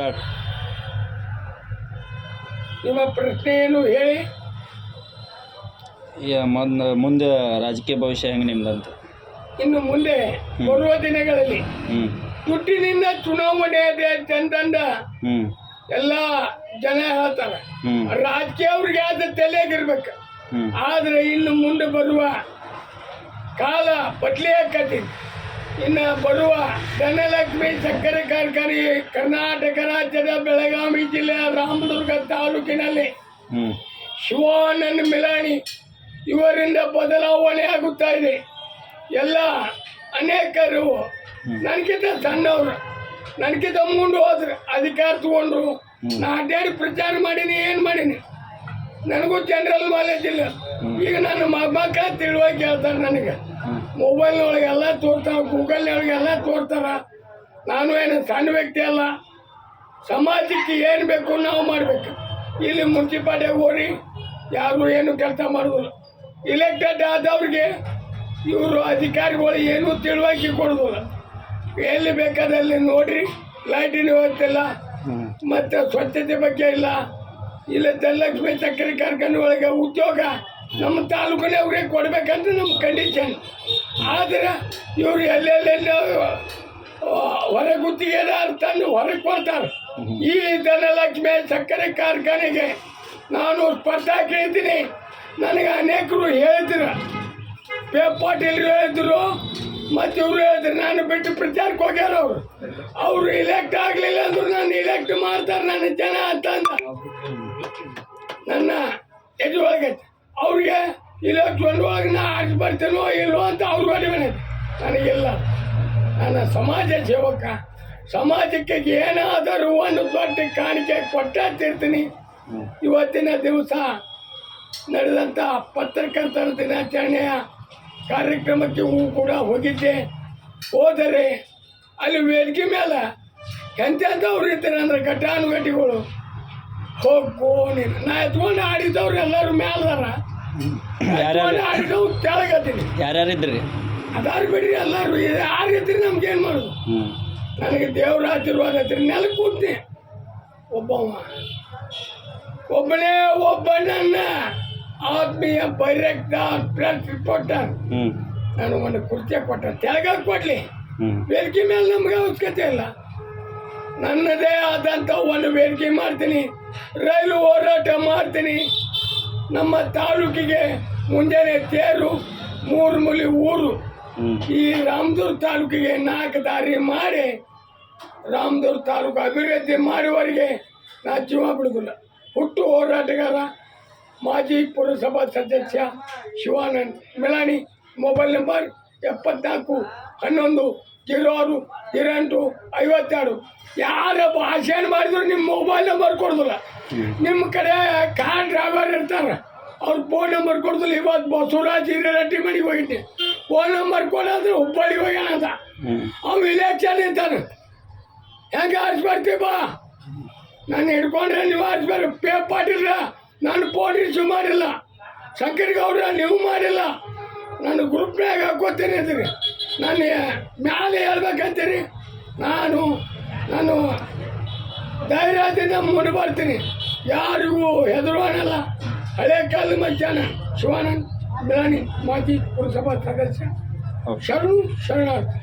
Start. ನಿಮ್ಮ ಪ್ರಶ್ನೆ ಏನು ಹೇಳಿ. ಮುಂದೆ ರಾಜಕೀಯ ಭವಿಷ್ಯ ಹೆಂಗೆ ನಿಮ್ದಂತ? ಇನ್ನು ಮುಂದೆ ಬರುವ ದಿನಗಳಲ್ಲಿ ದುಡ್ಡಿನಿಂದ ಚುನಾವಣೆ ಇದೆ ಅಂತಂದ ಎಲ್ಲ ಜನ ಹೇಳ್ತಾರೆ. ರಾಜಕೀಯ ಅವ್ರಿಗೆ ಆದ ತಲೆಯಾಗಿರ್ಬೇಕು. ಆದರೆ ಇನ್ನು ಮುಂದೆ ಬರುವ ಕಾಲ ಬದಲೇ ಆಕತಿ. ಇನ್ನು ಬರುವ ಧನಲಕ್ಷ್ಮಿ ಸಕ್ಕರೆ ಕಾರ್ಖಾನೆ ಕರ್ನಾಟಕ ರಾಜ್ಯದ ಬೆಳಗಾವಿ ಜಿಲ್ಲೆಯ ರಾಮದುರ್ಗ ತಾಲೂಕಿನಲ್ಲಿ ಶಿವಾನಂದ ಮಿಲಾಣಿ ಇವರಿಂದ ಬದಲಾವಣೆ ಆಗುತ್ತಾ ಇದೆ. ಎಲ್ಲ ಅನೇಕರು ನನಗಿಂತ ಸಣ್ಣವರು, ನನಗಿಂತ ಮುಂದೆ ಹೋದ್ರು, ಅಧಿಕಾರ ತಗೊಂಡ್ರು. ನಾ ಅಡ್ಡಾಡಿ ಪ್ರಚಾರ ಮಾಡೀನಿ, ಏನು ಮಾಡೀನಿ, ನನಗೂ ಜನರಲ್ ನಾಲೆಜ್ ಇಲ್ಲ. ಈಗ ನನ್ನ ಮಕ್ಕ ತಿಳುವಳಿಕೆ ಹೇಳ್ತಾರೆ. ನನಗೆ ಮೊಬೈಲ್ನೊಳಗೆ ಎಲ್ಲ ತೋರ್ತಾರೆ, ಗೂಗಲ್ನೊಳಗೆ ಎಲ್ಲ ತೋರ್ತಾರೆ. ನಾನು ಏನು ಸಣ್ಣ ವ್ಯಕ್ತಿ ಅಲ್ಲ. ಸಮಾಜಕ್ಕೆ ಏನು ಬೇಕು ನಾವು ಮಾಡಬೇಕು. ಇಲ್ಲಿ ಮುನ್ಸಿಪಾಲ್ಟಿಯಾಗ ಹೋಗಿ ಯಾರು ಏನು ಕೆಲಸ ಮಾಡೋದಿಲ್ಲ. ಇಲೆಕ್ಟೆಡ್ ಆದವ್ರಿಗೆ ಇವರು ಅಧಿಕಾರಿಗಳು ಏನೂ ತಿಳುವಳಿಕೆ ಕೊಡೋದಿಲ್ಲ. ಎಲ್ಲಿ ಬೇಕಾದಲ್ಲಿ ನೋಡ್ರಿ, ಲೈಟಿನ ವ್ಯವಸ್ಥೆ ಇಲ್ಲ, ಮತ್ತು ಸ್ವಚ್ಛತೆ ಬಗ್ಗೆ ಇಲ್ಲ. ಇಲ್ಲ ಧನಲಕ್ಷ್ಮಿ ಸಕ್ಕರೆ ಕಾರ್ಖಾನೆ ಒಳಗೆ ಉದ್ಯೋಗ ನಮ್ಮ ತಾಲೂಕಿನವ್ರಿಗೆ ಕೊಡಬೇಕಂತ ನಮ್ಮ ಕಂಡೀಷನ್. ಆದರೆ ಇವರು ಎಲ್ಲೆಲ್ಲೆಲ್ಲ ಹೊರ ಗುತ್ತಿಗೆದಾರ ತಂದು ಹೊರಗೆ ಕೊಡ್ತಾರೆ. ಈ ಧನಲಕ್ಷ್ಮಿ ಸಕ್ಕರೆ ಕಾರ್ಖಾನೆಗೆ ನಾನು ಸ್ಪರ್ಧೆ ಕೇಳ್ತೀನಿ. ನನಗೆ ಅನೇಕರು ಹೇಳಿದ್ರು, ಪಾಟೀಲ್ರು ಹೇಳಿದ್ರು, ಮತ್ತು ಇವರು ಹೇಳಿದ್ರು. ನಾನು ಬಿಟ್ಟು ಪ್ರಚಾರಕ್ಕೆ ಹೋಗ್ಯಾರ. ಅವರು ಇಲೆಕ್ಟ್ ಆಗಲಿಲ್ಲ ಅಂದ್ರು ನಾನು ಇಲೆಕ್ಟ್ ಮಾಡ್ತಾರೆ ನನ್ನ ಜನ ಅಂತಂದ ನನ್ನ ಎದುರೊಳಗೆ. ಅವ್ರಿಗೆ ಇಲೆಕ್ಷನ್ ಒಳಗೆ ನಾ ಆಗಿ ಬರ್ತೇನೋ ಇಲ್ಲೋ ಅಂತ ಅವ್ರಿಗೆ ಅಡಿಮೆ. ನನಗಿಲ್ಲ. ನನ್ನ ಸಮಾಜ ಸೇವಕ. ಸಮಾಜಕ್ಕೆ ಏನಾದರೂ ಒಂದು ದೊಡ್ಡ ಕಾಣಿಕೆ ಕೊಟ್ಟಿರ್ತೀನಿ. ಇವತ್ತಿನ ದಿವಸ ನಡೆದಂಥ ಪತ್ರಕರ್ತರ ದಿನಾಚರಣೆಯ ಕಾರ್ಯಕ್ರಮಕ್ಕೆ ಕೂಡ ಹೋಗಿದ್ದೆ. ಹೋದರೆ ಅಲ್ಲಿ ವೇದಿಕೆ ಮೇಲೆ ಎಂತೆಂಥವ್ರು ಇರ್ತಾರೆ ಅಂದರೆ ಘಟಾನುಘಟಿಗಳು. ಹೋಗೋ ನೀನು ನಾ ಎತ್ಕೊಂಡು ಆಡಿದವ್ರು ಎಲ್ಲರೂ ಮೇಲ್ದಾರ, ಆಡಿದವ್ರು ಕೆಳಗತ್ತೀನಿ. ಯಾರ್ಯಾರಿದ್ರಿ? ಅದಾರು ಬಿಡ್ರಿ, ಎಲ್ಲರೂ ಯಾರು ಇದ್ರಿ ನಮ್ಗೇನು ಮಾಡೋದು. ನನಗೆ ದೇವ್ರ ಆಶೀರ್ವಾದ ಐತ್ರಿ. ನೆಲಕ್ಕೆ ಕೂತ್ನಿ. ಒಬ್ಬನೇ ಒಬ್ಬ ನನ್ನ ಆತ್ಮೀಯ ಬೈರೆಕ್ಟ ಪ್ರೆಸ್ ರಿಪೋರ್ಟರ್ ನಾನು ಒಂದು ಕುರ್ಚಿ ಕೊಟ್ಟ. ತೆಳಗಾಗಿ ಕೊಡ್ಲಿ, ವೇದಿಕೆ ಮೇಲೆ ನಮಗೆ ಅವಶ್ಯಕತೆ ಇಲ್ಲ. ನನ್ನದೇ ಆದಂಥ ಒಂದು ವೇದಿಕೆ ಮಾಡ್ತೀನಿ. ರೈಲು ಹೋರಾಟ ಮಾಡ್ತೀನಿ. ನಮ್ಮ ತಾಲೂಕಿಗೆ ಮುಂಜಾನೆ ತೇರು, 3 ಮೂಲೆ ಊರು. ಈ ರಾಮದುರ್ಗ ತಾಲೂಕಿಗೆ 4 ದಾರಿ ಮಾಡಿ ರಾಮದುರ್ಗ ತಾಲೂಕು ಅಭಿವೃದ್ಧಿ ಮಾಡುವವರೆಗೆ ನಾ ಜೀವ ಬಿಡುವುದಿಲ್ಲ. ಹುಟ್ಟು ಹೋರಾಟಗಾರ, ಮಾಜಿ ಪುರಸಭಾ ಸದಸ್ಯ ಶಿವಾನಂದ್ ಮಿಲಾಣಿ. Mobile number 7411060852. ಯಾರ ಭಾಷಣ ಮಾಡಿದ್ರು ನಿಮ್ಮ ಮೊಬೈಲ್ ನಂಬರ್ ಕೊಡೋದಿಲ್ಲ. ನಿಮ್ಮ ಕಡೆ ಕಾರ್ ಡ್ರೈವರ್ ಇರ್ತಾರೆ, ಅವ್ರ ಫೋನ್ ನಂಬರ್ ಕೊಡೋದಿಲ್ಲ. ಇವತ್ತು ಬಸವರಾಜ್ ಹಿರೇರೆಡ್ಡಿ ಮನೆಗೆ ಹೋಗಿದ್ದೆ, ಫೋನ್ ನಂಬರ್ ಕೊಡೋದ್ರೆ ಹುಬ್ಬಳ್ಳಿಗೆ ಹೋಗ್ಯಾನ ಅಂತ. ಅವ್ನು ಇಲೆಕ್ಷನ್ ಇರ್ತಾನೆ. ಹೆಂಗೆ ಆರಿಸ್ಬಾರ್ತೀವಿ ಬಾ, ನಾನು ಹಿಡ್ಕೊಂಡ್ರೆ ನೀವು ಆರಿಸ್ಬಾರ. ಪಾಟೀಲ್ರ ನಾನು ಫೋನ್ ರಿಸೀವ್ ಮಾಡಿಲ್ಲ, ಶಂಕರ್ಗೌಡ್ರ ನೀವು ಮಾಡಿಲ್ಲ. ನಾನು ಗ್ರೂಪ್ನಾಗ ಹಾಕೋತೀನಿ ಅಂತೀರಿ, ನಾನು ಮ್ಯಾಲೆ ಹೇಳ್ಬೇಕಂತೀರಿ. ನಾನು ಧೈರ್ಯದಿಂದ ಮುಂದೆ ಬರ್ತೀನಿ, ಯಾರಿಗೂ ಹೆದರೋಣಲ್ಲ. ಹಳೆ ಕಾಲದ ಮಧ್ಯಾಹ್ನ ಶಿವಾನಂದ್ ಮಿಲಾಣಿ, ಮಾಜಿ ಪುರಸಭಾ ಸದಸ್ಯ. ಶರಣಾರ್ಥಿ.